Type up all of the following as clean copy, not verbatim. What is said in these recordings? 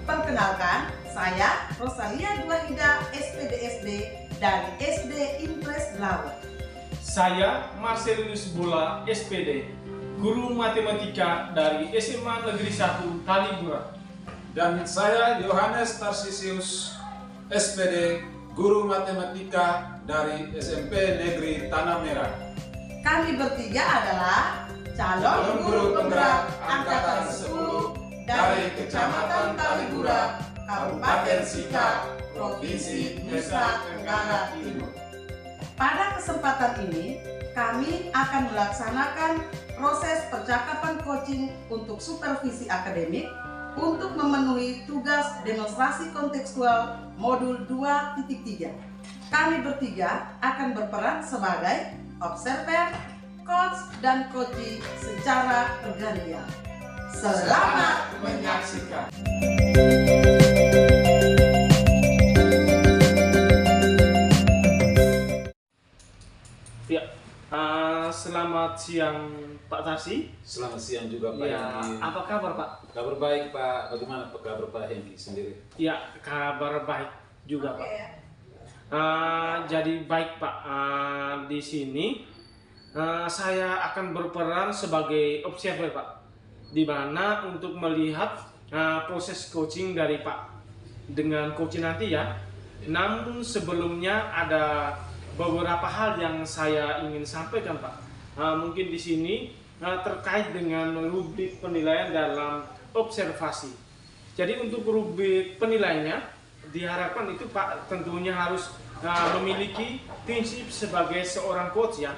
Perkenalkan, saya Rosalia Duahida, SPDSD dari SD Impres Laut. Saya Marcelus Bola, SPD, guru matematika dari SMA Negeri 1 Talibura. Dan saya Yohanes Tarsisius, SPD, guru matematika dari SMP Negeri Tanah Merah. Kami bertiga adalah calon guru penggerak Angkatan 10 dari Kecamatan Talibura, Kabupaten Sika, Provinsi Nusa Tenggara Timur. Pada kesempatan ini, kami akan melaksanakan proses percakapan coaching untuk supervisi akademik untuk memenuhi tugas demonstrasi kontekstual modul 2.3. Kami bertiga akan berperan sebagai observer, coach, dan coachee secara bergantian. Selamat menyaksikan. Ya, selamat siang Pak Tarsi. Selamat siang juga Pak Ya, Hengki. apa kabar Pak? Kabar baik Pak, bagaimana kabar Pak Hengki sendiri? Ya, kabar baik juga Pak. ya. Jadi baik Pak, di sini saya akan berperan sebagai observer Pak, di mana untuk melihat proses coaching dari Pak dengan coaching nanti ya. Namun sebelumnya ada beberapa hal yang saya ingin sampaikan Pak. Mungkin di sini terkait dengan rubrik penilaian dalam observasi. Jadi untuk rubrik penilaiannya diharapkan itu Pak tentunya harus memiliki prinsip sebagai seorang coach ya,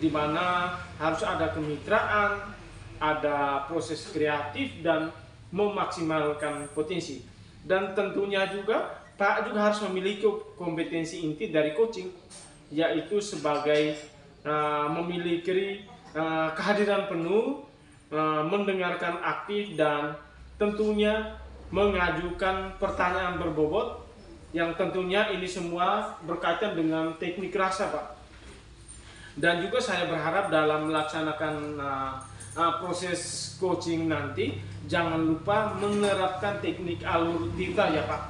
di mana harus ada kemitraan, ada proses kreatif dan memaksimalkan potensi. Dan tentunya juga Pak juga harus memiliki kompetensi inti dari coaching, yaitu sebagai memiliki kehadiran penuh, mendengarkan aktif, dan tentunya mengajukan pertanyaan berbobot, yang tentunya ini semua berkaitan dengan teknik rasa Pak. Dan juga saya berharap dalam melaksanakan proses coaching nanti jangan lupa menerapkan teknik alur tita ya Pak,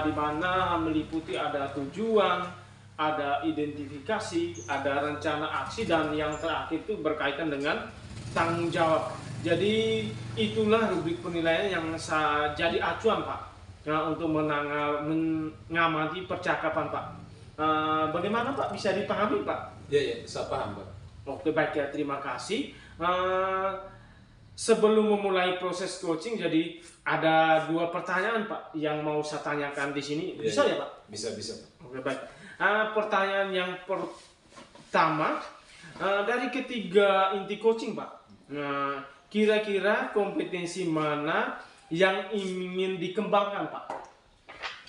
di mana meliputi ada tujuan, ada identifikasi, ada rencana aksi, dan yang terakhir itu berkaitan dengan tanggung jawab. Jadi itulah rubrik penilaian yang saya jadi acuan Pak untuk mengamati percakapan Pak. Bagaimana Pak, bisa dipahami Pak? Ya, bisa paham Pak. Oke baik ya, terima kasih. Sebelum memulai proses coaching, jadi ada dua pertanyaan Pak yang mau saya tanyakan di sini. Bisa ya Pak? Bisa Pak. Oke baik. Pertanyaan yang pertama, dari ketiga inti coaching Pak, kira-kira kompetensi mana yang ingin dikembangkan Pak?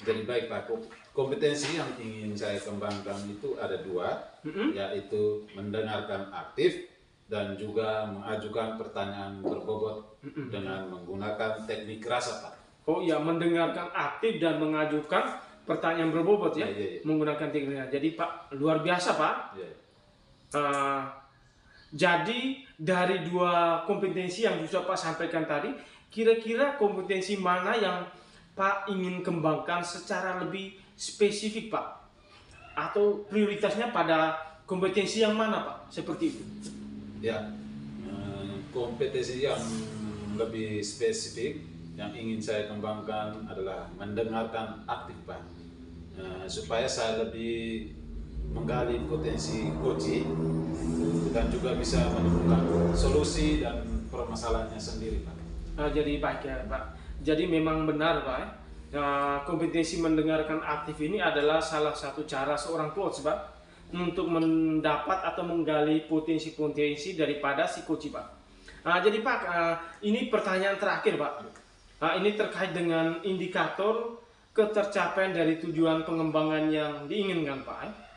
Jadi baik Pak, kompetensi yang ingin saya kembangkan itu ada dua, yaitu mendengarkan aktif dan juga mengajukan pertanyaan berbobot dengan menggunakan teknik rasa Pak. Oh iya, mendengarkan aktif dan mengajukan pertanyaan berbobot ya, menggunakan teknik. Jadi Pak, luar biasa Pak. Jadi dari dua kompetensi yang sudah Pak sampaikan tadi, kira-kira kompetensi mana yang Pak ingin kembangkan secara lebih spesifik Pak? Atau prioritasnya pada kompetensi yang mana Pak? Seperti itu. Ya, kompetensi yang lebih spesifik yang ingin saya kembangkan adalah mendengarkan aktif Pak, supaya saya lebih menggali potensi coaching dan juga bisa menemukan solusi dan permasalahannya sendiri Pak. Jadi baik ya Pak, jadi memang benar Pak, kompetensi mendengarkan aktif ini adalah salah satu cara seorang coach Pak untuk mendapat atau menggali potensi-potensi daripada si coach Pak. Jadi Pak, ini pertanyaan terakhir Pak. Ini terkait dengan indikator ketercapaian dari tujuan pengembangan yang diinginkan Pak.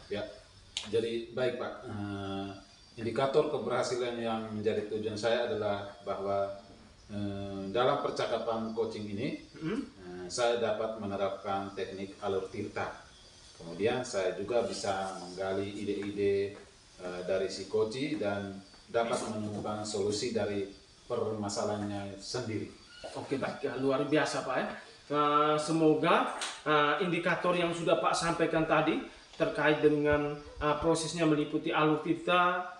Ya, jadi baik Pak. Indikator keberhasilan yang menjadi tujuan saya adalah bahwa dalam percakapan coaching ini saya dapat menerapkan teknik alur tirta. Kemudian saya juga bisa menggali ide-ide dari si coach dan dapat menemukan solusi dari permasalahannya sendiri. Oke baik, luar biasa Pak ya. Semoga indikator yang sudah Pak sampaikan tadi terkait dengan prosesnya meliputi alur tirta,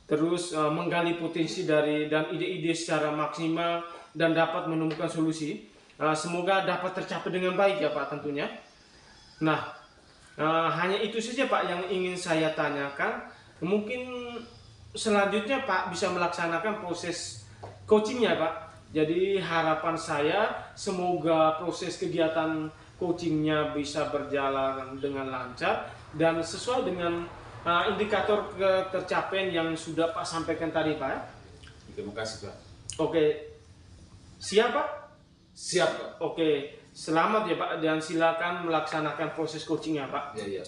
terus menggali potensi dari dan ide-ide secara maksimal dan dapat menemukan solusi. Semoga dapat tercapai dengan baik ya Pak tentunya. Nah, hanya itu saja Pak yang ingin saya tanyakan. Mungkin selanjutnya Pak bisa melaksanakan proses coachingnya Pak. Jadi harapan saya semoga proses kegiatan coachingnya bisa berjalan dengan lancar dan sesuai dengan indikator ketercapaian yang sudah Pak sampaikan tadi Pak. Terima kasih Pak. Oke, siap Pak? Siap Pak. Oke, selamat ya Pak dan silakan melaksanakan proses coachingnya Pak. Ya.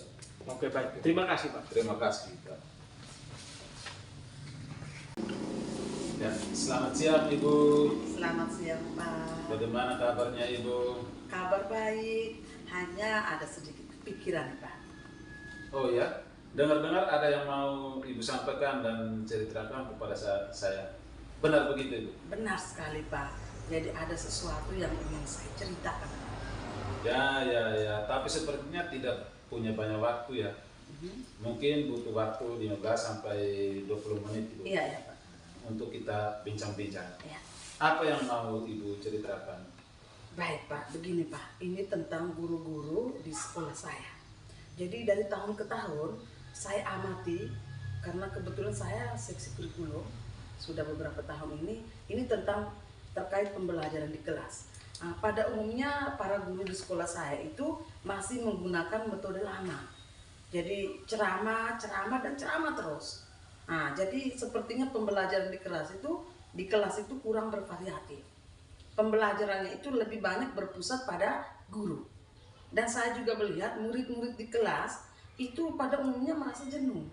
Oke baik, terima kasih Pak. Terima kasih Pak. Ya, selamat siang Ibu. Selamat siang Pak. Bagaimana kabarnya Ibu? Kabar baik, hanya ada sedikit kepikiran Pak. Oh ya, dengar-dengar ada yang mau Ibu sampaikan dan ceritakan kepada saya. Benar begitu Ibu? Benar sekali Pak. Jadi ada sesuatu yang ingin saya ceritakan. Ya. Tapi sepertinya tidak punya banyak waktu ya. Mungkin butuh waktu 15 sampai 20 menit Ibu. Iya Pak. Untuk kita bincang-bincang. Ya. Apa yang mau Ibu ceritakan? Baik Pak, begini Pak. Ini tentang guru-guru di sekolah saya. Jadi dari tahun ke tahun saya amati karena kebetulan saya seksi kurikulum sudah beberapa tahun ini tentang terkait pembelajaran di kelas. Pada umumnya para guru di sekolah saya itu masih menggunakan metode lama. Jadi ceramah dan ceramah terus. Jadi sepertinya pembelajaran di kelas itu kurang bervariatif. Pembelajarannya itu lebih banyak berpusat pada guru. Dan saya juga melihat murid-murid di kelas itu pada umumnya merasa jenuh.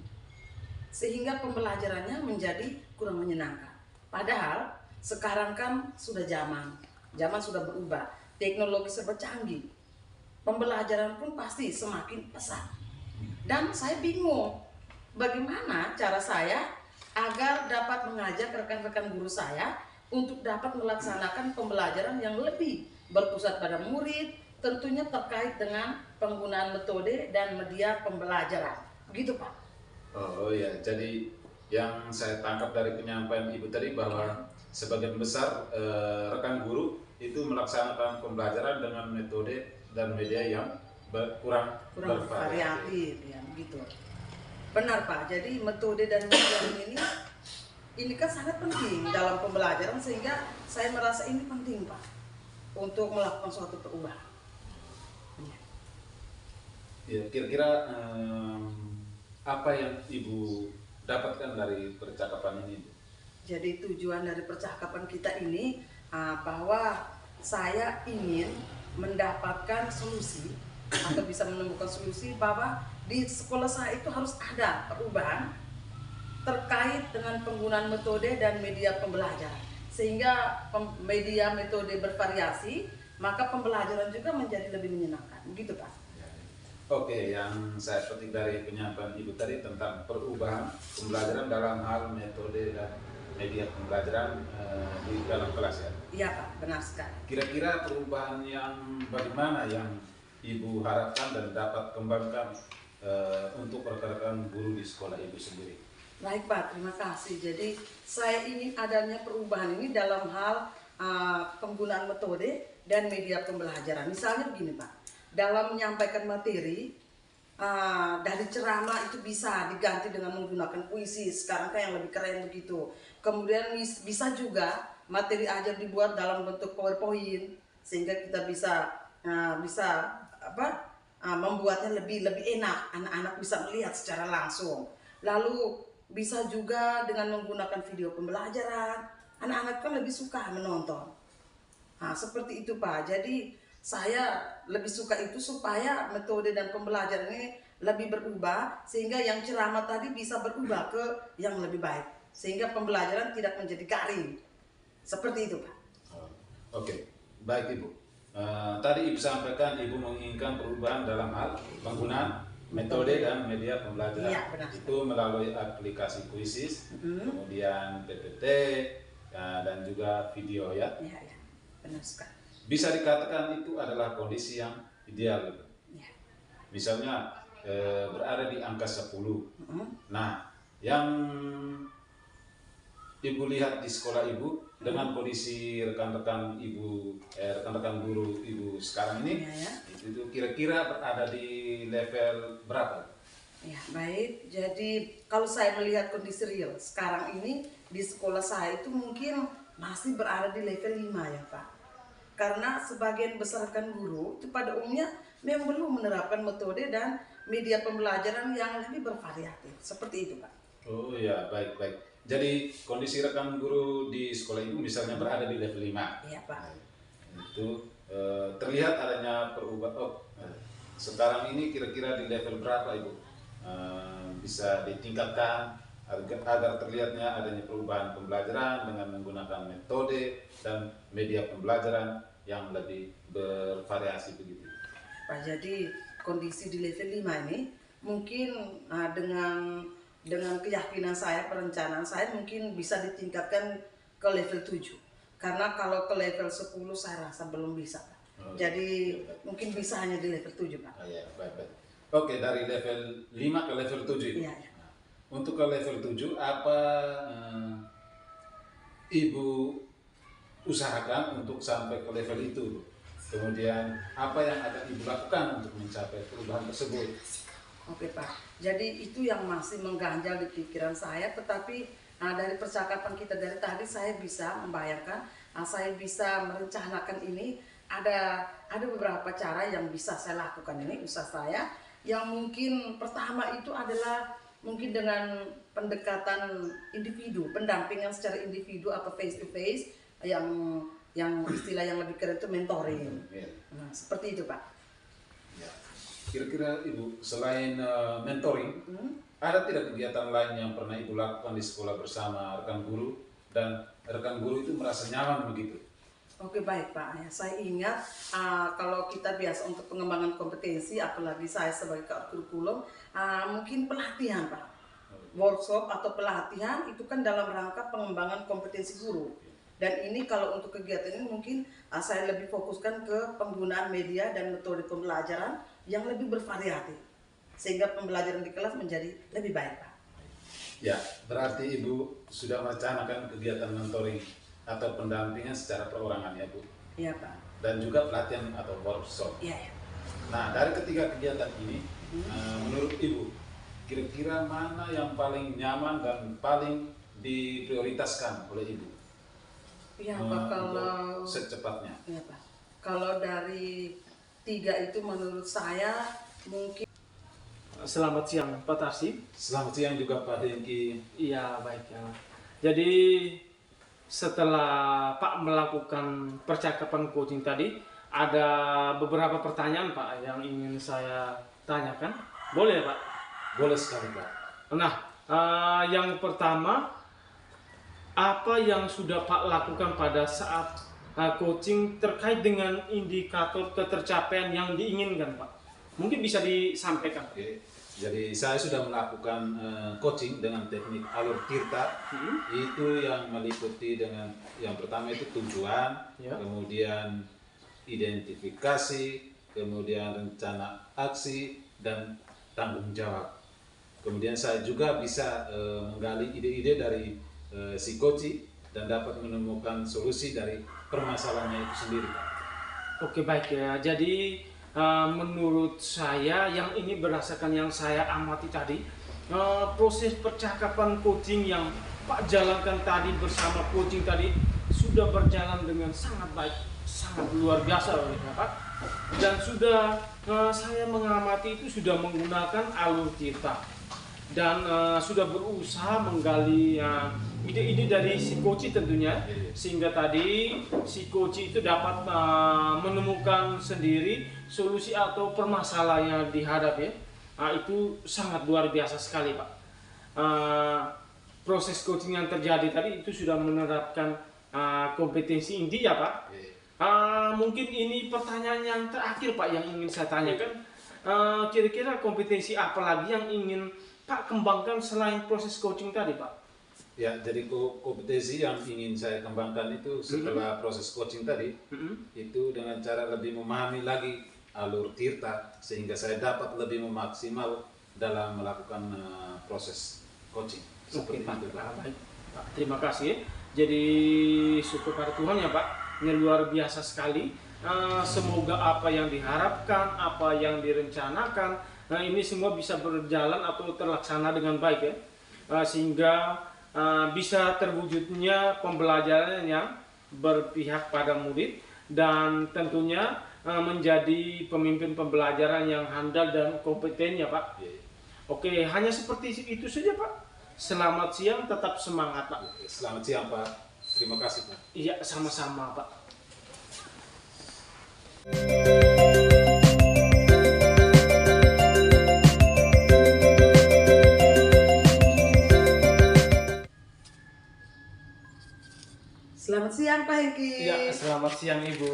Sehingga pembelajarannya menjadi kurang menyenangkan. Padahal sekarang kan sudah zaman sudah berubah, teknologi serba canggih. Pembelajaran pun pasti semakin pesat. Dan saya bingung bagaimana cara saya agar dapat mengajak rekan-rekan guru saya untuk dapat melaksanakan pembelajaran yang lebih berpusat pada murid, tentunya terkait dengan penggunaan metode dan media pembelajaran. Begitu Pak. Oh ya, jadi yang saya tangkap dari penyampaian Ibu tadi bahwa sebagian besar rekan guru itu melaksanakan pembelajaran dengan metode dan media yang kurang bervariatif ya, begitu. Benar Pak, jadi metode dan media ini kan sangat penting dalam pembelajaran sehingga saya merasa ini penting Pak untuk melakukan suatu perubahan. Ya, kira-kira apa yang Ibu dapatkan dari percakapan ini? Jadi tujuan dari percakapan kita ini bahwa saya ingin mendapatkan solusi atau bisa menemukan solusi bahwa di sekolah saya itu harus ada perubahan terkait dengan penggunaan metode dan media pembelajaran. Sehingga media metode bervariasi, maka pembelajaran juga menjadi lebih menyenangkan. Begitu Pak. Oke, yang saya petik dari penyampaian Ibu tadi tentang perubahan pembelajaran dalam hal metode dan media pembelajaran di dalam kelas ya? Iya Pak, benar sekali. Kira-kira perubahan yang bagaimana yang Ibu harapkan dan dapat kembangkan untuk rekan-rekan guru di sekolah Ibu sendiri? Baik Pak, terima kasih. Jadi saya ingin adanya perubahan ini dalam hal penggunaan metode dan media pembelajaran. Misalnya begini Pak, dalam menyampaikan materi dari ceramah itu bisa diganti dengan menggunakan puisi. Sekarang kan yang lebih keren begitu. Kemudian bisa juga materi ajar dibuat dalam bentuk PowerPoint sehingga kita bisa membuatnya lebih enak, anak-anak bisa melihat secara langsung. Lalu bisa juga dengan menggunakan video pembelajaran, anak-anak kan lebih suka menonton. Nah, seperti itu Pak. Jadi saya lebih suka itu supaya metode dan pembelajaran ini lebih berubah, sehingga yang ceramah tadi bisa berubah ke yang lebih baik, sehingga pembelajaran tidak menjadi garing. Seperti itu Pak. Oke, baik Ibu. Tadi Ibu sampaikan Ibu menginginkan perubahan dalam hal penggunaan metode dan media pembelajaran. Iya, benar. Itu melalui aplikasi Quizzes, kemudian PPT, dan juga video ya. Iya, ya, benar sekali. Bisa dikatakan itu adalah kondisi yang ideal. Ya. Misalnya berada di angka 10. Nah, yang Ibu lihat di sekolah Ibu dengan kondisi rekan-rekan Ibu, rekan-rekan guru Ibu sekarang ini, Ya. itu kira-kira berada di level berapa? Ya, baik. Jadi kalau saya melihat kondisi real sekarang ini di sekolah saya itu mungkin masih berada di level 5 ya Pak. Karena sebagian besar rekan guru itu pada umumnya memang belum menerapkan metode dan media pembelajaran yang lebih bervariatif. Seperti itu Pak. Oh ya, baik-baik. Jadi kondisi rekan guru di sekolah Ibu misalnya berada di level 5. Iya Pak. Itu terlihat adanya perubahan. Sekarang ini kira-kira di level berapa Ibu? Bisa ditingkatkan agar terlihatnya adanya perubahan pembelajaran dengan menggunakan metode dan media pembelajaran yang lebih bervariasi begitu. Pak, jadi kondisi di level 5 ini mungkin dengan keyakinan saya, perencanaan saya mungkin bisa ditingkatkan ke level 7. Karena kalau ke level 10 saya rasa belum bisa Pak. Jadi mungkin bisa hanya di level 7 Pak. Ya, baik-baik. Oke, dari level 5 ke level 7 Ibu. Iya. Untuk ke level 7, apa Ibu usahakan untuk sampai ke level itu? Kemudian apa yang akan Ibu lakukan untuk mencapai perubahan tersebut? Oke Pak, jadi itu yang masih mengganjal di pikiran saya, tetapi dari percakapan kita dari tadi saya bisa membayangkan, saya bisa merencanakan ini, ada beberapa cara yang bisa saya lakukan ini, usaha saya, yang mungkin pertama itu adalah mungkin dengan pendekatan individu, pendampingan secara individu atau face to face, yang istilah yang lebih keren itu mentoring. Nah, seperti itu Pak. Ya. Kira-kira Ibu, selain mentoring, ada tidak kegiatan lain yang pernah Ibu lakukan di sekolah bersama rekan guru dan rekan guru itu merasa nyaman begitu? Oke baik Pak, ya, saya ingat kalau kita biasa untuk pengembangan kompetensi, apalagi saya sebagai kurikulum, mungkin pelatihan Pak, workshop atau pelatihan itu kan dalam rangka pengembangan kompetensi guru. Dan ini kalau untuk kegiatan ini mungkin saya lebih fokuskan ke penggunaan media dan metode pembelajaran yang lebih bervariatif, sehingga pembelajaran di kelas menjadi lebih baik Pak. Ya, berarti Ibu sudah merencanakan kegiatan mentoring atau pendampingan secara perorangan ya Bu? Iya Pak. Dan juga pelatihan atau workshop. Iya. Nah, dari ketiga kegiatan ini, menurut Ibu, kira-kira mana yang paling nyaman dan paling diprioritaskan oleh Ibu? Iya Pak, kalau secepatnya. Iya Pak. Kalau dari 3 itu menurut saya mungkin. Selamat siang Pak Tarsi. Selamat siang juga Pak Hengki. Iya baik ya. Jadi setelah Pak melakukan percakapan coaching tadi, ada beberapa pertanyaan Pak yang ingin saya tanyakan. Boleh Pak? Boleh sekali Pak. Nah, yang pertama, apa yang sudah Pak lakukan pada saat coaching terkait dengan indikator ketercapaian yang diinginkan Pak? Mungkin bisa disampaikan. Oke. Jadi saya sudah melakukan coaching dengan teknik alur tirta. Itu yang meliputi dengan yang pertama itu tujuan, kemudian identifikasi, kemudian rencana aksi dan tanggung jawab. Kemudian saya juga bisa menggali ide-ide dari si coach dan dapat menemukan solusi dari permasalahannya itu sendiri. Oke baik ya. Jadi menurut saya yang ini berdasarkan yang saya amati tadi, proses percakapan coaching yang Pak jalankan tadi bersama coaching tadi sudah berjalan dengan sangat baik, sangat luar biasa oleh Pak. dan sudah saya mengamati itu sudah menggunakan alur cerita dan sudah berusaha menggali ide-ide dari si coach tentunya, sehingga tadi si coach itu dapat menemukan sendiri solusi atau permasalahan yang dihadapi ya. Itu sangat luar biasa sekali Pak. Proses coaching yang terjadi tadi itu sudah menerapkan kompetensi inti ya Pak. Mungkin ini pertanyaan yang terakhir Pak yang ingin saya tanyakan. Kira-kira kompetensi apa lagi yang ingin Pak kembangkan selain proses coaching tadi Pak? Ya, jadi kompetensi yang ingin saya kembangkan itu setelah proses coaching tadi, itu dengan cara lebih memahami lagi alur tirta, sehingga saya dapat lebih memaksimal dalam melakukan proses coaching. Oke Seperti Pak, itu, Pak. baik Pak, terima kasih. Jadi syukur pada Tuhan ya Pak, ini luar biasa sekali. Semoga apa yang diharapkan, apa yang direncanakan, ini semua bisa berjalan atau terlaksana dengan baik ya, sehingga bisa terwujudnya pembelajaran yang berpihak pada murid dan tentunya menjadi pemimpin pembelajaran yang handal dan kompeten ya Pak. Oke, hanya seperti itu saja Pak. Selamat siang, tetap semangat Pak. Selamat siang Pak. Terima kasih Pak. Iya, sama-sama Pak. Selamat siang Pak Hengki. Iya, selamat siang Ibu.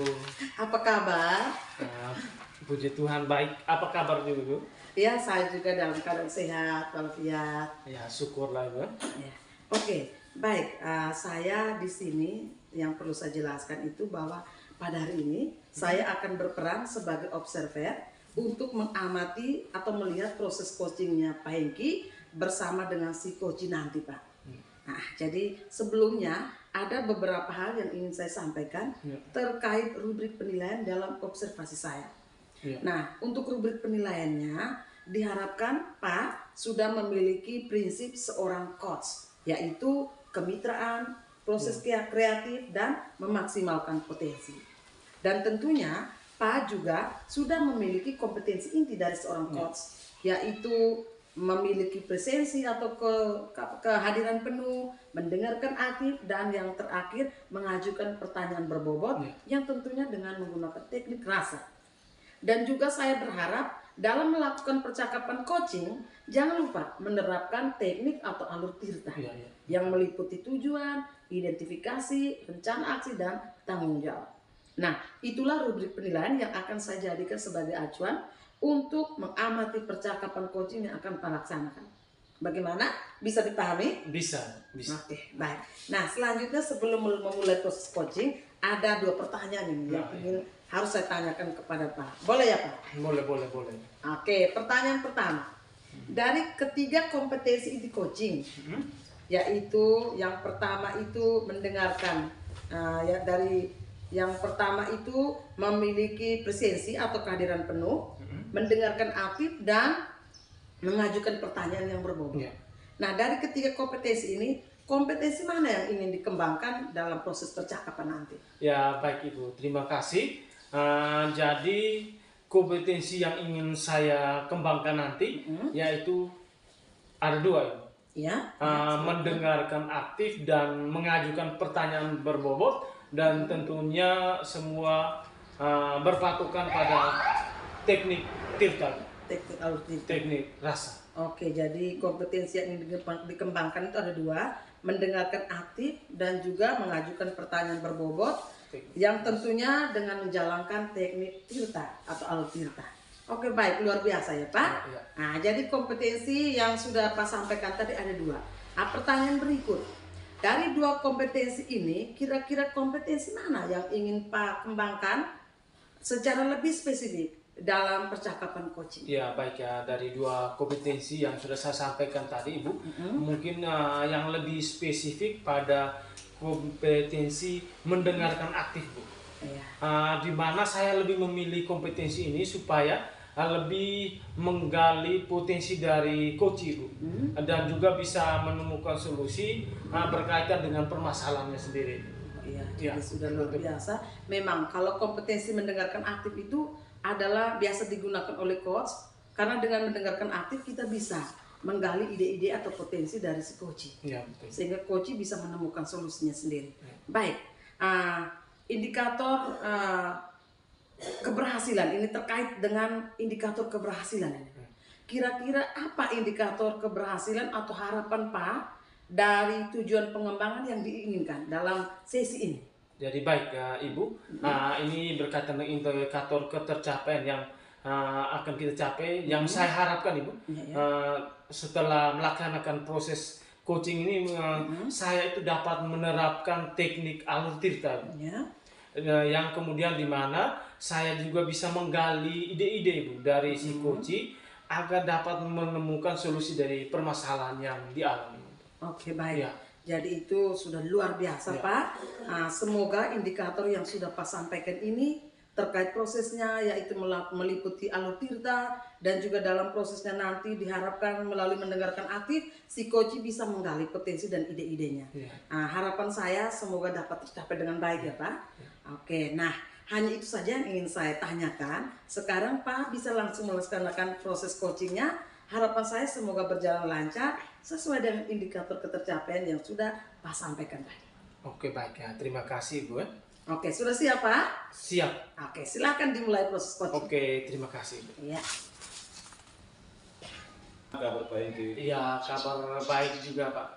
Apa kabar? Puji Tuhan baik. Apa kabar Ibu? Ya, saya juga dalam keadaan sehat walafiat. Ya, syukurlah Ibu. Ya. Oke, baik. Saya di sini yang perlu saya jelaskan itu bahwa pada hari ini saya akan berperan sebagai observer untuk mengamati atau melihat proses coachingnya Pak Hengki bersama dengan si coach nanti Pak. Nah, jadi sebelumnya ada beberapa hal yang ingin saya sampaikan terkait rubrik penilaian dalam observasi saya. Nah, untuk rubrik penilaiannya diharapkan Pak sudah memiliki prinsip seorang coach, yaitu kemitraan, proses kreatif, dan memaksimalkan potensi. Dan tentunya Pak juga sudah memiliki kompetensi inti dari seorang coach, yaitu memiliki presensi atau kehadiran penuh, mendengarkan aktif, dan yang terakhir mengajukan pertanyaan berbobot yang tentunya dengan menggunakan teknik rasa. Dan juga saya berharap dalam melakukan percakapan coaching jangan lupa menerapkan teknik atau alur tirta yang meliputi tujuan, identifikasi, rencana aksi, dan tanggung jawab. Nah, itulah rubrik penilaian yang akan saya jadikan sebagai acuan untuk mengamati percakapan coaching yang akan kita laksanakan. Bagaimana? Bisa dipahami? Bisa. Oke, baik. Nah, selanjutnya sebelum memulai proses coaching, ada 2 pertanyaan ini yang ingin harus saya tanyakan kepada Pak. Boleh ya Pak? Boleh. Oke, pertanyaan pertama. Dari ketiga kompetensi inti coaching, yaitu yang pertama itu mendengarkan, dari yang pertama itu memiliki presensi atau kehadiran penuh, mendengarkan aktif, dan mengajukan pertanyaan yang berbobot. Nah, dari ketiga kompetensi ini, kompetensi mana yang ingin dikembangkan dalam proses percakapan nanti? Ya, baik Ibu, terima kasih. Jadi kompetensi yang ingin saya kembangkan nanti yaitu ada 2 Ibu. Mendengarkan aktif dan mengajukan pertanyaan berbobot, dan tentunya semua berpatokan pada teknik tirta, teknik rasa. Oke, jadi kompetensi yang ingin dikembangkan itu ada 2, mendengarkan aktif dan juga mengajukan pertanyaan berbobot yang tentunya dengan menjalankan teknik tirta atau alur tirta. Oke, baik, luar biasa ya Pak. Nah, jadi kompetensi yang sudah Pak sampaikan tadi ada 2. Nah, pertanyaan berikut, dari 2 kompetensi ini, kira-kira kompetensi mana yang ingin Pak kembangkan secara lebih spesifik dalam percakapan coaching? Ya, baik ya, dari 2 kompetensi yang sudah saya sampaikan tadi Ibu, mungkin yang lebih spesifik pada kompetensi mendengarkan aktif Bu. Di mana saya lebih memilih kompetensi ini supaya lebih menggali potensi dari coach Ibu, dan juga bisa menemukan solusi berkaitan dengan permasalahannya sendiri. Jadi sudah luar biasa. Memang kalau kompetensi mendengarkan aktif itu adalah biasa digunakan oleh coach, karena dengan mendengarkan aktif kita bisa menggali ide-ide atau potensi dari si coach, Ya, betul. sehingga coach bisa menemukan solusinya sendiri. Baik, indikator keberhasilan ini terkait dengan indikator keberhasilan ini. Kira-kira apa indikator keberhasilan atau harapan Pak dari tujuan pengembangan yang diinginkan dalam sesi ini? Jadi baik ya Ibu, ini berkaitan dengan indikator ketercapaian yang akan kita capai, yang saya harapkan Ibu, setelah melaksanakan proses coaching ini, saya itu dapat menerapkan teknik alur tirta, yang kemudian di mana saya juga bisa menggali ide-ide Ibu dari si coach agar dapat menemukan solusi dari permasalahan yang dialami. Oke, baik. Ya. Jadi itu sudah luar biasa Pak. Semoga indikator yang sudah Pak sampaikan ini terkait prosesnya, yaitu meliputi alur tirta, dan juga dalam prosesnya nanti diharapkan melalui mendengarkan aktif si coach bisa menggali potensi dan ide-idenya. Harapan saya semoga dapat tercapai dengan baik ya Pak. Oke, nah hanya itu saja yang ingin saya tanyakan. Sekarang Pak bisa langsung melaksanakan proses coachingnya. Harapan saya semoga berjalan lancar sesuai dengan indikator ketercapaian yang sudah Pak sampaikan tadi. Oke, baik ya. Terima kasih Bu. Oke, sudah siap Pak? Siap. Oke, silakan dimulai proses coaching. Oke, terima kasih Bu. Iya. Kabar baik itu. Iya, kabar baik juga Pak.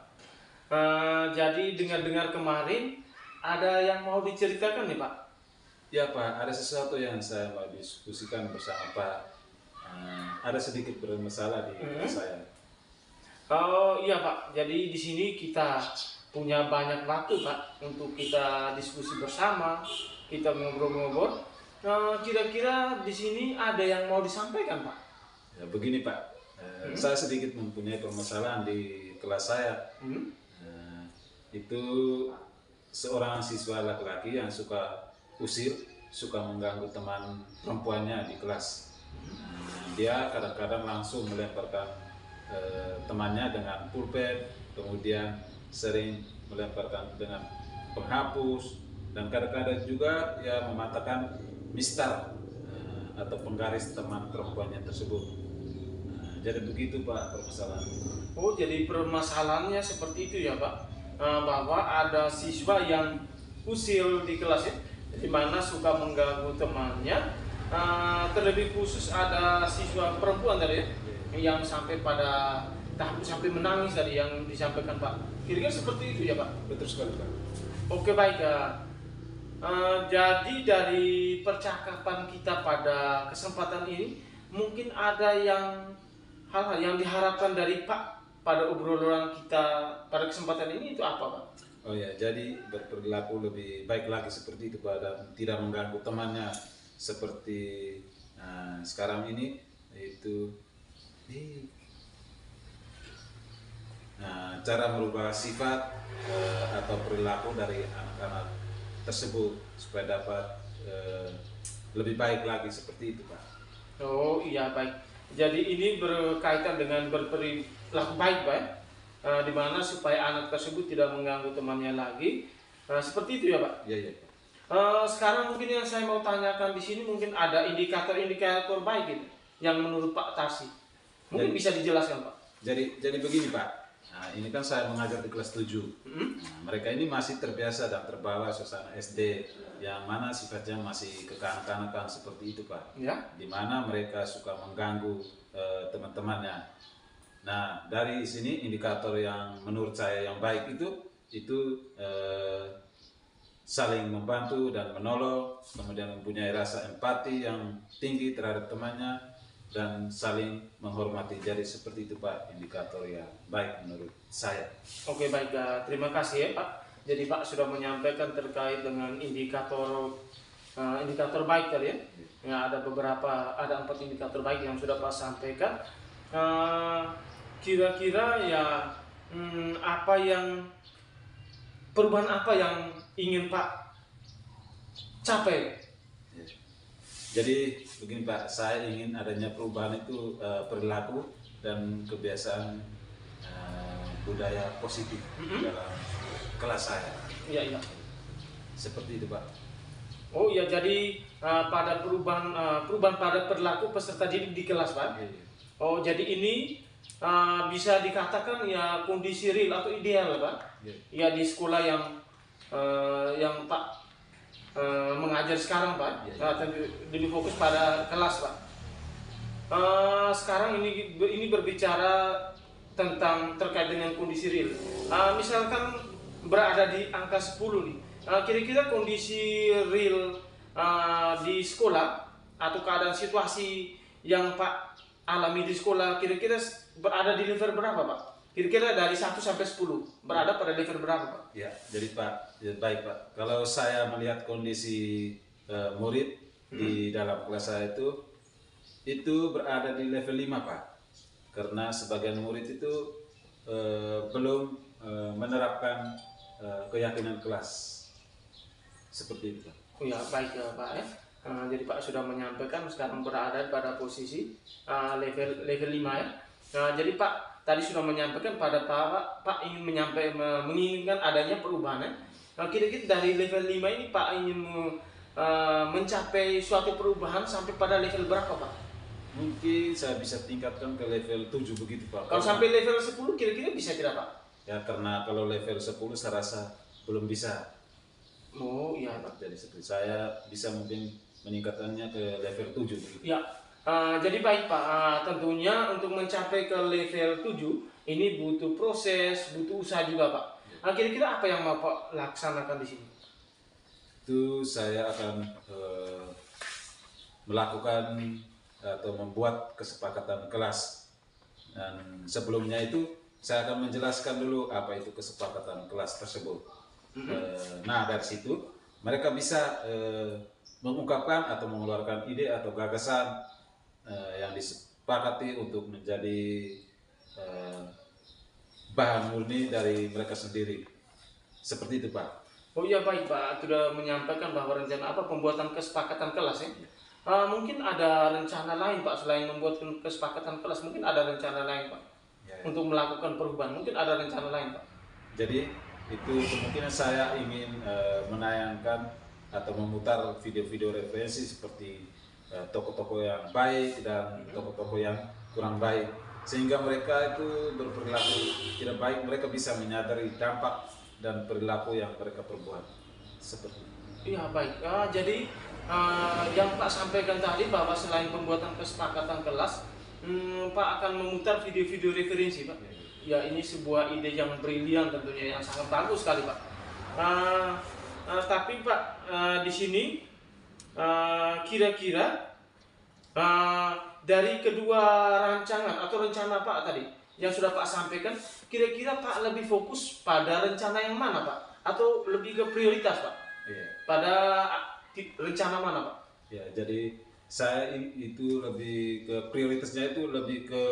Jadi dengar-dengar kemarin ada yang mau diceritakan nih Pak? Ya Pak, ada sesuatu yang saya mau diskusikan bersama Pak. Ada sedikit bermasalah di saya. Oh iya Pak, jadi di sini kita punya banyak waktu Pak untuk kita diskusi bersama, kita ngobrol-ngobrol. Kira-kira di sini ada yang mau disampaikan Pak? Ya begini Pak, saya sedikit mempunyai permasalahan di kelas saya. Itu seorang siswa laki-laki yang suka usir, suka mengganggu teman perempuannya di kelas. Dia kadang-kadang langsung melemparkan temannya dengan pulpen, kemudian sering melemparkan dengan penghapus, dan kadang-kadang juga ya mematahkan mistar atau penggaris teman perempuannya tersebut. Jadi begitu Pak permasalahan. Oh, jadi permasalahannya seperti itu ya Pak, bahwa ada siswa yang usil di kelas ya, di mana suka mengganggu temannya. Terlebih khusus ada siswa perempuan tadi ya, yang sampai pada tahap sampai menangis tadi yang disampaikan Pak. Kira-kira seperti itu ya Pak? Betul sekali Pak. Oke, baik ya. Jadi dari percakapan kita pada kesempatan ini, mungkin ada hal-hal yang diharapkan dari Pak pada obrolan kita pada kesempatan ini, itu apa Pak? Oh ya, jadi berperilaku lebih baik lagi seperti itu Pak, dan tidak mengganggu temannya seperti sekarang ini, yaitu cara merubah sifat atau perilaku dari anak-anak tersebut supaya dapat lebih baik lagi seperti itu Pak. Oh iya, baik. Jadi ini berkaitan dengan berperilaku baik Pak, di mana supaya anak tersebut tidak mengganggu temannya lagi. Seperti itu ya Pak? Iya, iya. Sekarang mungkin yang saya mau tanyakan di sini, mungkin ada indikator-indikator baik gitu yang menurut Pak Tarsi. Mungkin bisa dijelaskan Pak. Jadi begini Pak. Nah, ini kan saya mengajar di kelas 7. Nah, mereka ini masih terbiasa dan terbawa suasana SD yang mana sifatnya masih kekanak-kanakan seperti itu Pak. Ya. Di mana mereka suka mengganggu teman-temannya. Nah, dari sini indikator yang menurut saya yang baik itu saling membantu dan menolong, kemudian mempunyai rasa empati yang tinggi terhadap temannya, dan saling menghormati. Jadi seperti itu Pak, indikator yang baik menurut saya. Oke, baik, terima kasih ya Pak. Jadi Pak sudah menyampaikan terkait dengan indikator baik tadi ya. Ya, ada 4 indikator baik yang sudah Pak sampaikan. Kira-kira ya perubahan apa yang ingin Pak capai? Jadi begini Pak, saya ingin adanya perubahan itu perilaku dan kebiasaan budaya positif dalam kelas saya. Iya, iya. Seperti itu Pak. Oh iya, jadi pada perubahan pada perilaku peserta didik di kelas, Pak. Oh, jadi ini bisa dikatakan ya kondisi real atau ideal, Pak. Ya di sekolah yang Pak mengajar sekarang, Pak. Lebih fokus pada kelas, Pak. Sekarang ini berbicara tentang terkait dengan kondisi real. Misalkan berada di angka 10 nih. Kira-kira kondisi real di sekolah atau keadaan situasi yang Pak alami di sekolah kira-kira berada di level berapa, Pak? Kira-kira dari 1 sampai 10 berada pada level berapa, Pak? Ya, jadi Pak, ya, baik Pak. Kalau saya melihat kondisi murid di dalam kelas saya itu berada di level 5 Pak. Karena sebagian murid itu belum menerapkan keyakinan kelas. Seperti itu Pak. Oh ya, baik ya, Pak ya. Jadi Pak sudah menyampaikan sekarang berada pada posisi level 5 ya. Jadi Pak tadi sudah menyampaikan pada Pak ingin menginginkan adanya perubahan ya. Kira-kira dari level 5 ini Pak ingin mencapai suatu perubahan sampai pada level berapa, Pak? Mungkin saya bisa tingkatkan ke level 7 begitu Pak. Kalau sampai level 10 kira-kira bisa tidak, Pak? Ya, karena kalau level 10 saya rasa belum bisa. Oh iya, Pak. Jadi seperti saya bisa mungkin meningkatkannya ke level 7 begitu. Ya, jadi baik Pak, tentunya untuk mencapai ke level 7 ini butuh proses, butuh usaha juga Pak. Kira-kira apa yang mau Pak laksanakan di sini? Itu saya akan melakukan atau membuat kesepakatan kelas. Dan sebelumnya itu saya akan menjelaskan dulu apa itu kesepakatan kelas tersebut. Nah, dari situ mereka bisa mengungkapkan atau mengeluarkan ide atau gagasan yang disepakati untuk menjadi bahan murni dari mereka sendiri. Seperti itu Pak. Oh iya baik Pak, sudah menyampaikan bahwa rencana apa pembuatan kesepakatan kelas ya. Mungkin ada rencana lain Pak selain membuat kesepakatan kelas, mungkin ada rencana lain Pak untuk melakukan perubahan, mungkin ada rencana lain Pak. Jadi itu kemungkinan saya ingin menayangkan atau memutar video-video referensi seperti tokoh-tokoh yang baik dan tokoh-tokoh yang kurang baik, sehingga mereka itu berperilaku tidak baik, mereka bisa menyadari dampak dan perilaku yang mereka perbuat. Seperti itu. Iya baik, jadi yang Pak sampaikan tadi bahwa selain pembuatan kesepakatan kelas, Pak akan memutar video-video referensi Pak. Ya ini sebuah ide yang brilian tentunya, yang sangat bagus sekali Pak. Tapi Pak di sini kira-kira dari kedua rancangan atau rencana Pak tadi yang sudah Pak sampaikan, kira-kira Pak lebih fokus pada rencana yang mana Pak? Atau lebih ke prioritas Pak? Pada rencana mana Pak? Ya, jadi saya itu lebih ke prioritasnya itu lebih ke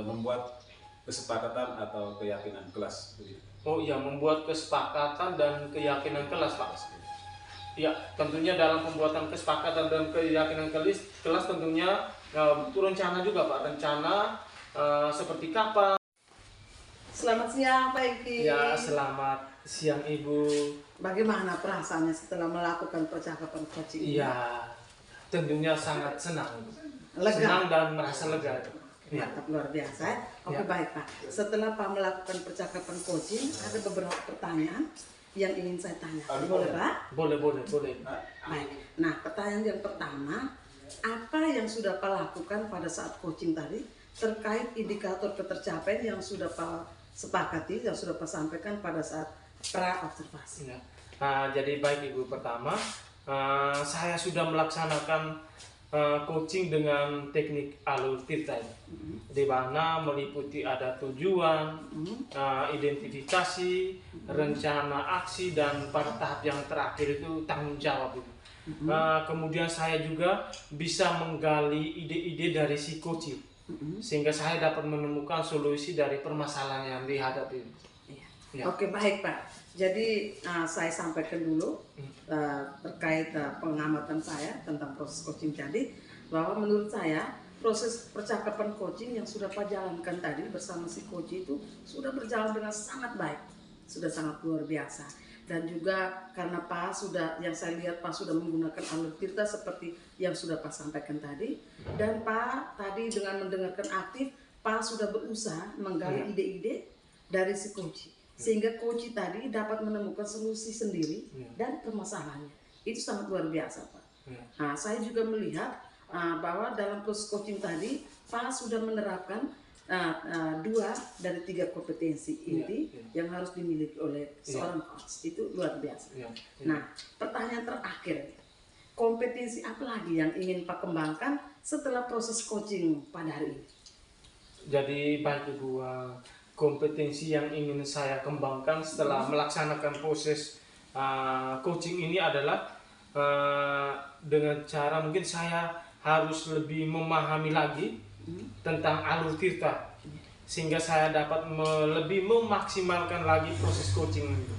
membuat kesepakatan atau keyakinan kelas. Oh iya, membuat kesepakatan dan keyakinan kelas Pak. Ya, tentunya dalam pembuatan kesepakatan dan keyakinan kelas tentunya butuh rencana juga Pak. Rencana seperti kapan? Selamat siang Pak Iki. Ya, selamat siang Ibu. Bagaimana perasaannya setelah melakukan percakapan coaching? Iya, tentunya sangat senang. Lega. Senang dan merasa lega. Ya. Mantap, luar biasa. Oke Ya. baik Pak. Setelah Pak melakukan percakapan coaching, ada beberapa pertanyaan yang ingin saya tanya. Boleh Pak? Boleh. Baik. Nah, pertanyaan yang pertama, apa yang sudah Pak lakukan pada saat coaching tadi terkait indikator ketercapaian yang sudah Pak sepakati, yang sudah Pak sampaikan pada saat pra-observasi? Ya. Jadi baik Ibu, pertama saya sudah melaksanakan coaching dengan teknik alur tirta, di mana meliputi ada tujuan, identifikasi, rencana aksi, dan pada tahap yang terakhir itu tanggung jawab. Kemudian saya juga bisa menggali ide-ide dari si coaching, sehingga saya dapat menemukan solusi dari permasalahan yang dihadapi. Ya. Oke baik Pak. Jadi saya sampaikan dulu terkait pengamatan saya tentang proses coaching tadi, bahwa menurut saya proses percakapan coaching yang sudah Pak jalankan tadi bersama si coach itu sudah berjalan dengan sangat baik. sudah sangat luar biasa. Dan juga karena Pak sudah, yang saya lihat Pak sudah menggunakan alur tirta seperti yang sudah Pak sampaikan tadi. Dan Pak tadi dengan mendengarkan aktif, Pak sudah berusaha menggali ide-ide dari si coach. Sehingga coach tadi dapat menemukan solusi sendiri dan permasalahannya. Itu sangat luar biasa Pak. Nah, saya juga melihat bahwa dalam proses coaching tadi, Pak sudah menerapkan 2 dari 3 kompetensi inti yang harus dimiliki oleh seorang coach. Itu luar biasa. Nah, pertanyaan terakhir, kompetensi apa lagi yang ingin Pak kembangkan setelah proses coaching pada hari ini? Jadi baik Ibu, kompetensi yang ingin saya kembangkan setelah melaksanakan proses coaching ini adalah dengan cara mungkin saya harus lebih memahami lagi tentang alur tirta, sehingga saya dapat lebih memaksimalkan lagi proses coaching itu.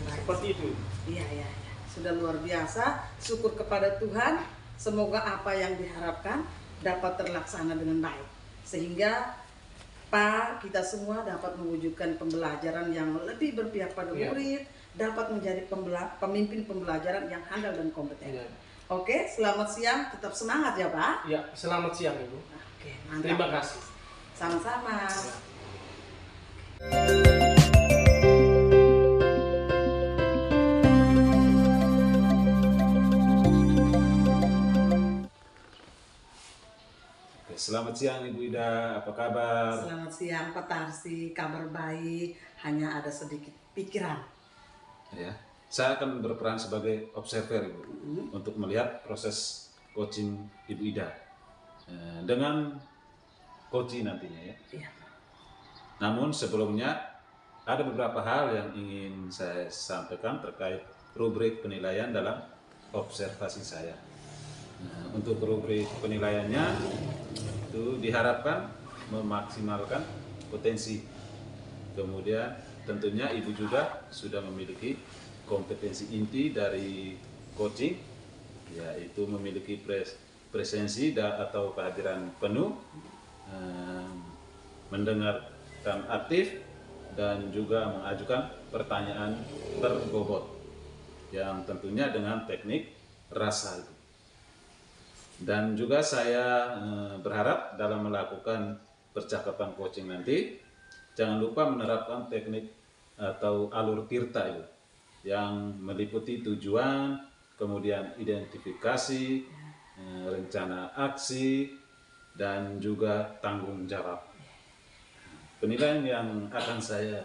Seperti itu. Iya. Sudah luar biasa. Syukur kepada Tuhan. Semoga apa yang diharapkan dapat terlaksana dengan baik. Sehingga Pak, kita semua dapat mewujudkan pembelajaran yang lebih berpihak pada murid, dapat menjadi pemimpin pembelajaran yang handal dan kompeten. Oke, selamat siang. Tetap semangat ya Pak. Ya, selamat siang Ibu. Oke, mantap. Terima kasih. Sama-sama. Selamat siang Ibu Ida, apa kabar? Selamat siang Pak Tarsi, kabar baik, hanya ada sedikit pikiran. Ya, saya akan berperan sebagai observer Ibu untuk melihat proses coaching Ibu Ida dengan coaching nantinya ya. Iya. Namun sebelumnya ada beberapa hal yang ingin saya sampaikan terkait rubrik penilaian dalam observasi saya. Nah, untuk rubrik penilaiannya itu diharapkan memaksimalkan potensi. Kemudian tentunya Ibu juga sudah memiliki kompetensi inti dari coaching, yaitu memiliki presensi atau kehadiran penuh, mendengarkan aktif, dan juga mengajukan pertanyaan berbobot yang tentunya dengan teknik rasa. Dan juga saya berharap dalam melakukan percakapan coaching nanti jangan lupa menerapkan teknik atau alur tirta itu yang meliputi tujuan, kemudian identifikasi, rencana aksi, dan juga tanggung jawab. Penilaian yang akan saya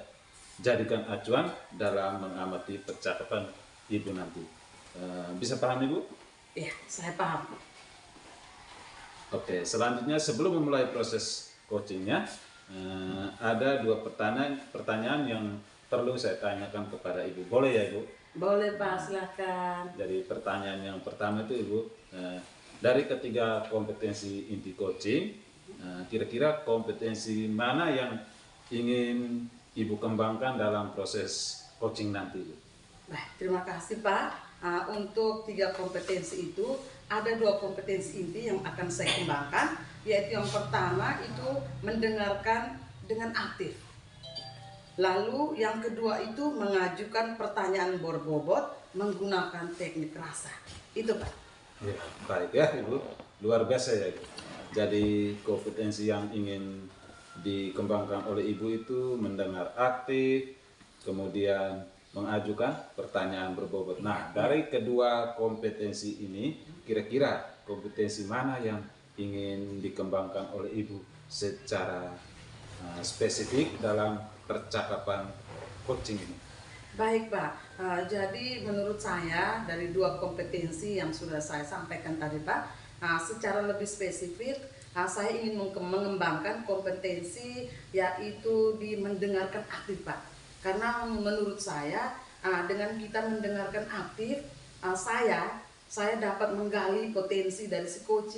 jadikan acuan dalam mengamati percakapan Ibu nanti. Bisa paham Ibu? Iya, saya paham. Oke, selanjutnya sebelum memulai proses coachingnya, ada 2 pertanyaan yang perlu saya tanyakan kepada Ibu. Boleh ya Ibu? Boleh Pak, silakan. Jadi pertanyaan yang pertama itu Ibu, dari ketiga kompetensi inti coaching, kira-kira kompetensi mana yang ingin Ibu kembangkan dalam proses coaching nanti Ibu? Baik, terima kasih Pak. Untuk 3 kompetensi itu ada 2 kompetensi inti yang akan saya kembangkan, yaitu yang pertama itu mendengarkan dengan aktif. Lalu yang kedua itu mengajukan pertanyaan berbobot menggunakan teknik rasa. Itu Pak. Ya, baik ya Ibu, luar biasa ya Ibu. Jadi kompetensi yang ingin dikembangkan oleh Ibu itu mendengar aktif, kemudian mengajukan pertanyaan berbobot. Nah, dari kedua kompetensi ini, kira-kira kompetensi mana yang ingin dikembangkan oleh Ibu secara spesifik dalam percakapan coaching ini? Baik Pak, jadi menurut saya dari 2 kompetensi yang sudah saya sampaikan tadi Pak, secara lebih spesifik saya ingin mengembangkan kompetensi yaitu di mendengarkan aktif Pak. Karena menurut saya dengan kita mendengarkan aktif, saya dapat menggali potensi dari si coach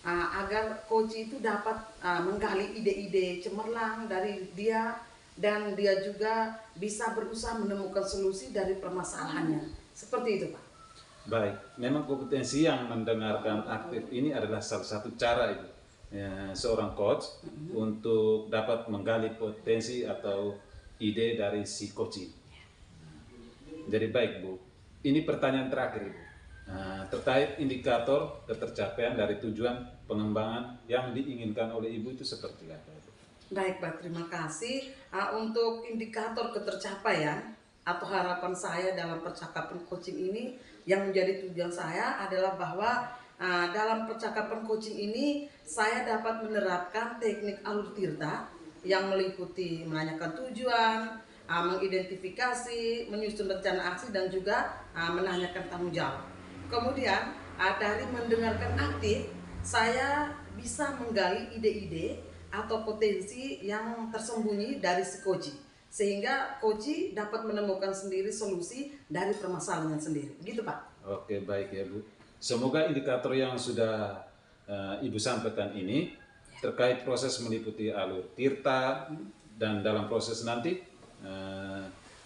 agar coach itu dapat menggali ide-ide cemerlang dari dia, dan dia juga bisa berusaha menemukan solusi dari permasalahannya. Seperti itu Pak. Baik, memang kompetensi yang mendengarkan aktif ini adalah salah satu cara itu seorang coach untuk dapat menggali potensi atau ide dari si coaching. Jadi baik Bu, ini pertanyaan terakhir Ibu. Terkait indikator ketercapaian dari tujuan pengembangan yang diinginkan oleh Ibu itu seperti apa Ibu? Baik Pak, terima kasih. Untuk indikator ketercapaian atau harapan saya dalam percakapan coaching ini, yang menjadi tujuan saya adalah bahwa dalam percakapan coaching ini saya dapat menerapkan teknik alur tirta yang meliputi menanyakan tujuan, mengidentifikasi, menyusun rencana aksi, dan juga menanyakan tanggung jawab. Kemudian dari mendengarkan aktif, saya bisa menggali ide-ide atau potensi yang tersembunyi dari si coach, sehingga coach dapat menemukan sendiri solusi dari permasalahan sendiri. Gitu Pak. Oke, baik ya Bu. Semoga indikator yang sudah Ibu sampaikan ini terkait proses meliputi alur tirta, dan dalam proses nanti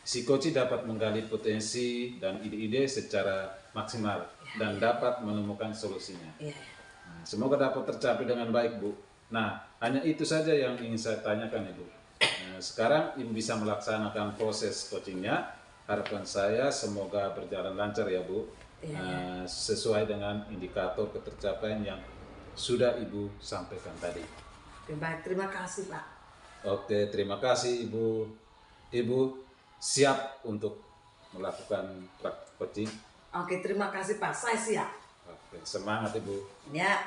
si coach dapat menggali potensi dan ide-ide secara maksimal dan dapat menemukan solusinya. Semoga dapat tercapai dengan baik Bu. Nah, hanya itu saja yang ingin saya tanyakan Ibu. Sekarang Ibu bisa melaksanakan proses coachingnya. Harapan saya semoga berjalan lancar ya Bu. Sesuai dengan indikator ketercapaian yang sudah Ibu sampaikan tadi. Baik, terima kasih Pak. Oke, terima kasih Ibu. Ibu siap untuk melakukan praktik coaching? Oke, terima kasih Pak. Saya siap. Oke, semangat Ibu. Ya.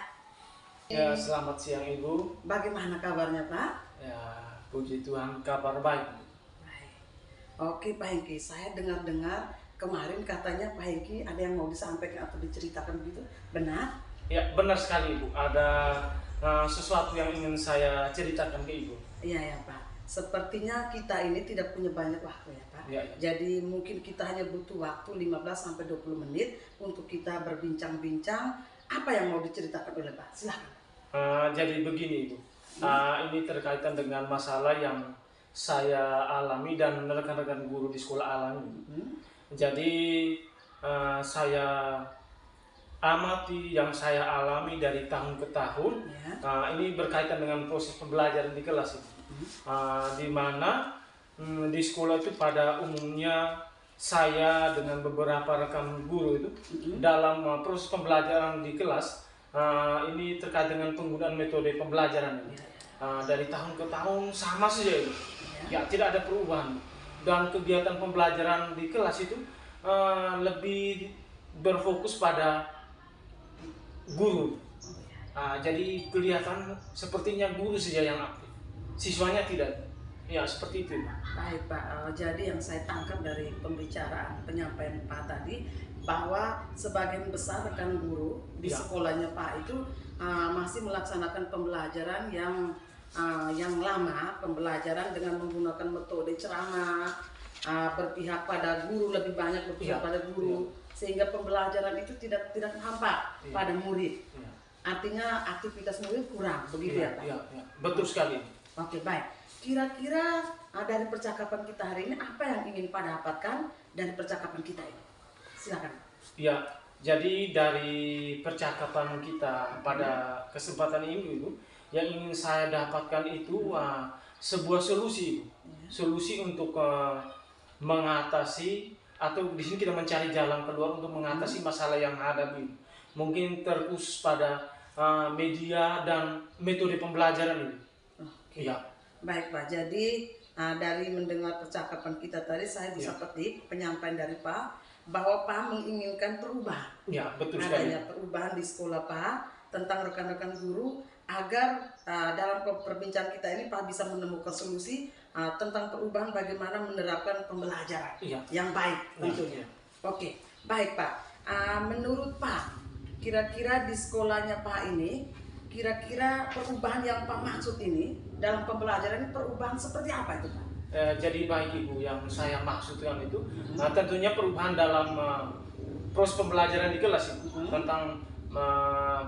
Ya, selamat siang Ibu. Bagaimana kabarnya Pak? Ya, puji Tuhan, kabar baik. Baik. Oke Pak Hengki, saya dengar-dengar kemarin katanya Pak Hengki ada yang mau disampaikan atau diceritakan begitu, benar? Ya, benar sekali Ibu. Ada sesuatu yang ingin saya ceritakan ke Ibu. Iya ya Pak. Sepertinya kita ini tidak punya banyak waktu ya Pak. Ya. Jadi mungkin kita hanya butuh waktu 15-20 menit untuk kita berbincang-bincang. Apa yang mau diceritakan oleh Pak? Silakan. Jadi begini Ibu. Ini terkaitan dengan masalah yang saya alami dan rekan-rekan guru di sekolah alami. Jadi saya amati yang saya alami dari tahun ke tahun. Ini berkaitan dengan proses pembelajaran di kelas itu. Di mana di sekolah itu pada umumnya saya dengan beberapa rekan guru itu dalam proses pembelajaran di kelas ini terkait dengan penggunaan metode pembelajaran ini. Dari tahun ke tahun sama saja itu. Ya, tidak ada perubahan. Dan kegiatan pembelajaran di kelas itu lebih berfokus pada guru. Jadi kelihatan sepertinya guru saja yang aktif, siswanya tidak. Ya, seperti itu Pak. Baik Pak, jadi yang saya tangkap dari pembicaraan penyampaian Pak tadi, bahwa sebagian besar rekan guru di sekolahnya Pak itu masih melaksanakan pembelajaran yang lama, pembelajaran dengan menggunakan metode ceramah, berpihak pada guru, lebih banyak berpihak pada guru, sehingga pembelajaran itu tidak hampa pada murid. Artinya aktivitas murid kurang, begitu ya Pak? Iya, betul sekali. Oke, baik. Kira-kira dari percakapan kita hari ini apa yang ingin Pak dapatkan dari percakapan kita ini? Silakan. Ya, jadi dari percakapan kita pada kesempatan ini Ibu, yang ingin saya dapatkan itu sebuah solusi, solusi untuk mengatasi, atau di sini kita mencari jalan keluar untuk mengatasi masalah yang ada ini. Mungkin terkhusus pada media dan metode pembelajaran ini. Ya. Baik Pak, jadi dari mendengar percakapan kita tadi saya bisa petik penyampaian dari Pak bahwa Pak menginginkan perubahan. Ya, betul sekali. Adanya perubahan di sekolah Pak tentang rekan-rekan guru agar dalam perbincangan kita ini Pak bisa menemukan solusi tentang perubahan bagaimana menerapkan pembelajaran yang baik tentunya. Oke, baik Pak. Menurut Pak, kira-kira di sekolahnya Pak ini, kira-kira perubahan yang Pak maksud ini dalam pembelajaran ini perubahan seperti apa itu Pak? Jadi baik Ibu, yang saya maksudkan itu tentunya perubahan dalam proses pembelajaran di kelas itu tentang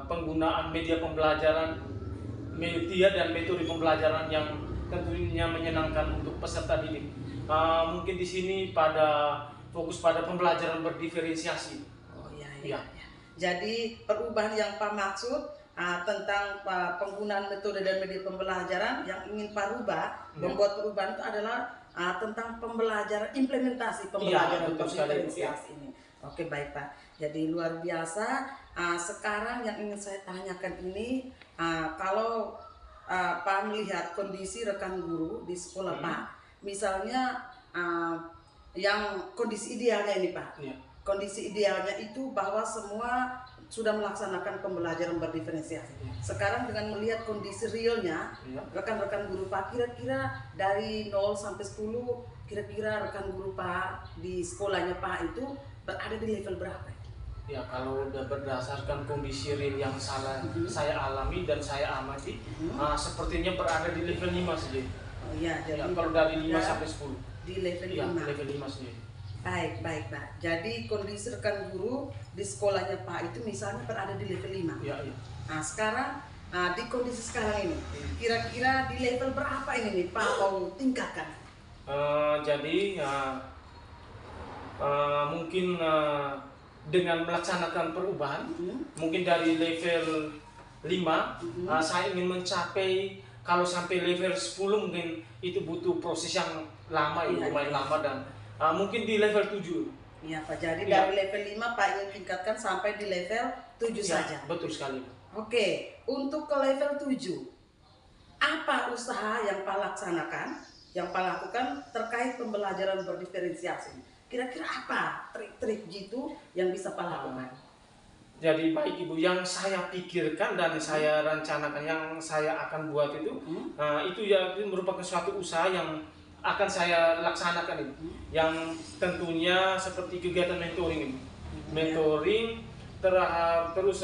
penggunaan media pembelajaran, media dan metode pembelajaran yang tentunya menyenangkan untuk peserta didik. Mungkin di sini pada fokus pada pembelajaran berdiferensiasi. Oh iya. Jadi perubahan yang Pak maksud tentang penggunaan metode dan media pembelajaran yang ingin Pak rubah, membuat perubahan itu adalah tentang pembelajaran implementasi pembelajaran betul sekali, Bu. berdiferensiasi ini. Oke, baik Pak. Jadi luar biasa. Sekarang yang ingin saya tanyakan ini, kalau Pak melihat kondisi rekan guru di sekolah Pak, misalnya yang kondisi idealnya ini Pak, Iya. kondisi idealnya itu bahwa semua sudah melaksanakan pembelajaran berdiferensiasi. Sekarang dengan melihat kondisi realnya, rekan-rekan guru Pak, kira-kira dari 0 sampai 10, kira-kira rekan guru Pak di sekolahnya Pak itu berada di level berapa? Ya, kalau udah berdasarkan kondisi real yang saya alami dan saya amati, sepertinya berada di level 5 saja. Oh iya, jadi Kalau dari 5 ya, sampai 10. di level Iya, 5. level 5 saja. Baik, baik Pak. Jadi kondisi rekan guru di sekolahnya Pak itu misalnya berada di level 5. Iya. Nah sekarang di kondisi sekarang ini, kira-kira di level berapa ini nih Pak mau tingkatkan? Jadi mungkin dengan melaksanakan perubahan, mungkin dari level 5, saya ingin mencapai, kalau sampai level 10 mungkin itu butuh proses yang lama, lumayan lama, dan mungkin di level 7. Iya Pak, jadi dari level 5 Pak ingin tingkatkan sampai di level 7 saja. Betul sekali. Oke, untuk ke level 7, apa usaha yang Pak laksanakan, yang Pak lakukan terkait pembelajaran berdiferensiasi? Kira-kira apa trik-trik gitu yang bisa Pak lakukan? Jadi baik Ibu, yang saya pikirkan dan saya rencanakan, yang saya akan buat itu ya merupakan suatu usaha yang akan saya laksanakan itu, yang tentunya seperti kegiatan mentoring ini, terus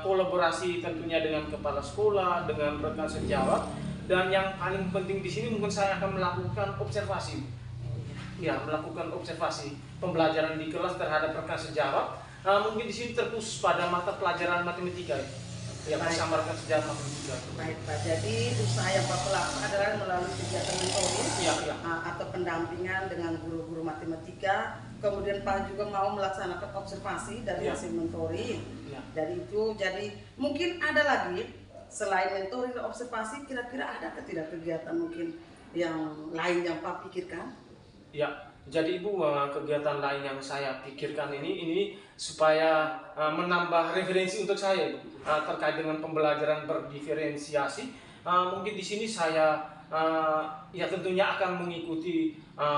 kolaborasi tentunya dengan kepala sekolah, dengan rekan sejawat, dan yang paling penting di sini mungkin saya akan melakukan observasi, melakukan observasi pembelajaran di kelas terhadap rekan sejawat. Mungkin di sini terkhusus pada mata pelajaran matematika, bersama rekan sejawat matematika. Baik Pak, jadi usaha yang Pak lakukan adalah melalui kegiatan mentoring atau pendampingan dengan guru-guru matematika. Kemudian Pak juga mau melaksanakan observasi dari hasil mentoring. Dari itu, jadi mungkin ada lagi selain mentoring dan observasi, kira-kira ada tidak kegiatan mungkin yang lain yang Pak pikirkan? Ya. Jadi Ibu, kegiatan lain yang saya pikirkan ini supaya menambah referensi untuk saya terkait dengan pembelajaran berdiferensiasi. Mungkin di sini saya tentunya akan mengikuti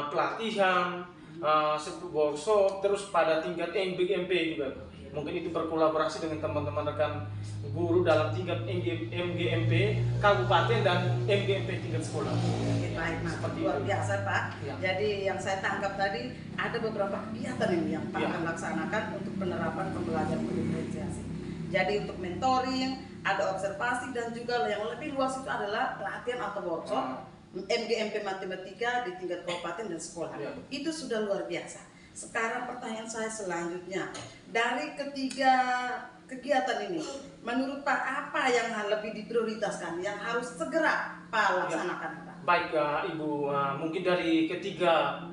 pelatihan, workshop, terus pada tingkat MGMP juga. Mungkin itu berkolaborasi dengan teman-teman rekan guru dalam tingkat MGMP kabupaten dan MGMP tingkat sekolah. Baik, luar biasa Pak. Jadi yang saya tangkap tadi ada beberapa kegiatan ini yang Pak akan laksanakan untuk penerapan pembelajaran berdiferensiasi. Jadi untuk mentoring, ada observasi, dan juga yang lebih luas itu adalah pelatihan atau workshop MGMP matematika di tingkat kabupaten dan sekolah. Itu sudah luar biasa. Sekarang pertanyaan saya selanjutnya, dari ketiga kegiatan ini, menurut Pak apa yang lebih diprioritaskan, yang harus segera Pak laksanakan Pak? Baik Ibu, mungkin dari ketiga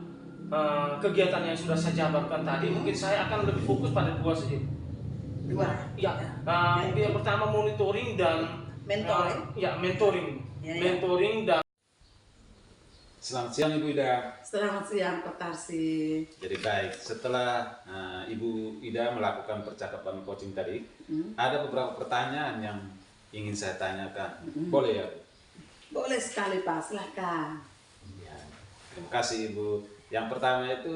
kegiatan yang sudah saya jabarkan tadi, mungkin saya akan lebih fokus pada 2 saja. 2? Mungkin yang pertama monitoring dan mentoring. Mentoring dan. Selamat siang Ibu Ida. Selamat siang Pak Tarsi. Jadi baik, setelah Ibu Ida melakukan percakapan coaching tadi, ada beberapa pertanyaan yang ingin saya tanyakan. Boleh ya Bu? Boleh sekali Pak, silahkan. Ya, terima kasih Ibu. Yang pertama itu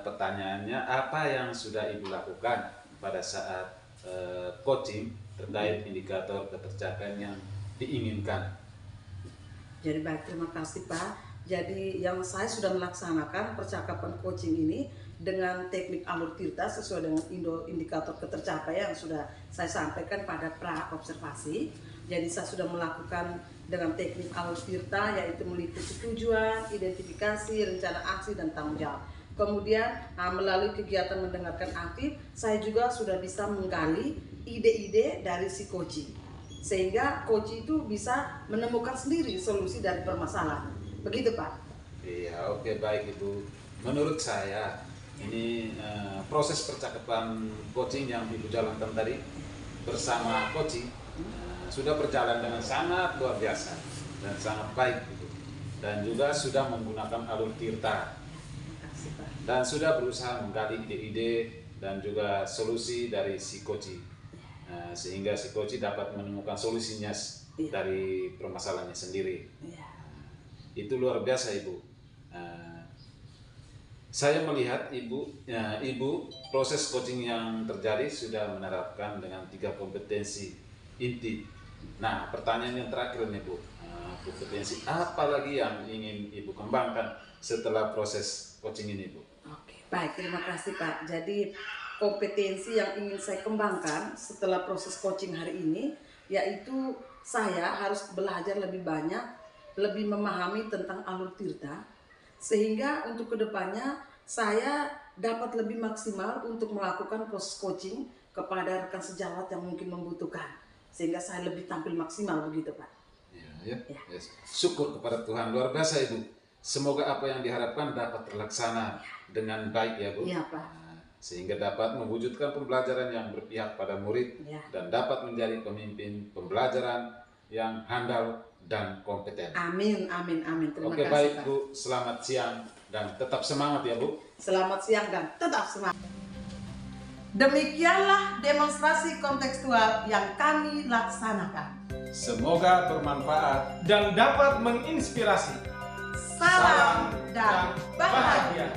pertanyaannya, apa yang sudah Ibu lakukan pada saat coaching terkait indikator ketercapaian yang diinginkan? Jadi baik, terima kasih Pak. Jadi yang saya sudah melaksanakan percakapan coaching ini dengan teknik alur tirta sesuai dengan indikator ketercapaian yang sudah saya sampaikan pada pra observasi. Jadi saya sudah melakukan dengan teknik alur tirta, yaitu meliputi tujuan, identifikasi, rencana aksi, dan tanggung jawab. Kemudian melalui kegiatan mendengarkan aktif, saya juga sudah bisa menggali ide-ide dari si coaching, sehingga coach itu bisa menemukan sendiri solusi dari permasalahan. Begitu Pak? Iya, oke, baik Ibu. Menurut saya ini proses percakapan coaching yang Ibu jalankan tadi bersama coaching sudah berjalan dengan sangat luar biasa dan sangat baik Ibu. dan juga sudah menggunakan alur tirta Terima kasih, Pak. dan sudah berusaha menggali ide-ide dan juga solusi dari si Koci. Sehingga si Koci dapat menemukan solusinya Iya. dari permasalahannya sendiri. Iya. Itu luar biasa, Ibu. Saya melihat Ibu proses coaching yang terjadi sudah menerapkan dengan 3 kompetensi inti. Nah, pertanyaan yang terakhir nih, Bu, kompetensi apa lagi yang ingin Ibu kembangkan setelah proses coaching ini, Bu? Oke, baik, terima kasih, Pak. Jadi kompetensi yang ingin saya kembangkan setelah proses coaching hari ini, yaitu saya harus belajar lebih banyak, lebih memahami tentang alur tirta, sehingga untuk kedepannya saya dapat lebih maksimal untuk melakukan proses coaching kepada rekan sejawat yang mungkin membutuhkan, sehingga saya lebih tampil maksimal begitu, Pak. Ya. Yes. Syukur kepada Tuhan, luar biasa, Ibu. Semoga apa yang diharapkan dapat terlaksana dengan baik, ya, Bu. Iya, Pak. Sehingga dapat mewujudkan pembelajaran yang berpihak pada murid Ya. dan dapat menjadi pemimpin pembelajaran yang handal dan kompeten. Amin, amin, amin. Terima Oke, kasih, baik, Pak. Bu. Selamat siang dan tetap semangat, ya, Bu. Selamat siang dan tetap semangat. Demikianlah demonstrasi kontekstual yang kami laksanakan. Semoga bermanfaat. Dan dapat menginspirasi. Salam dan bahagia.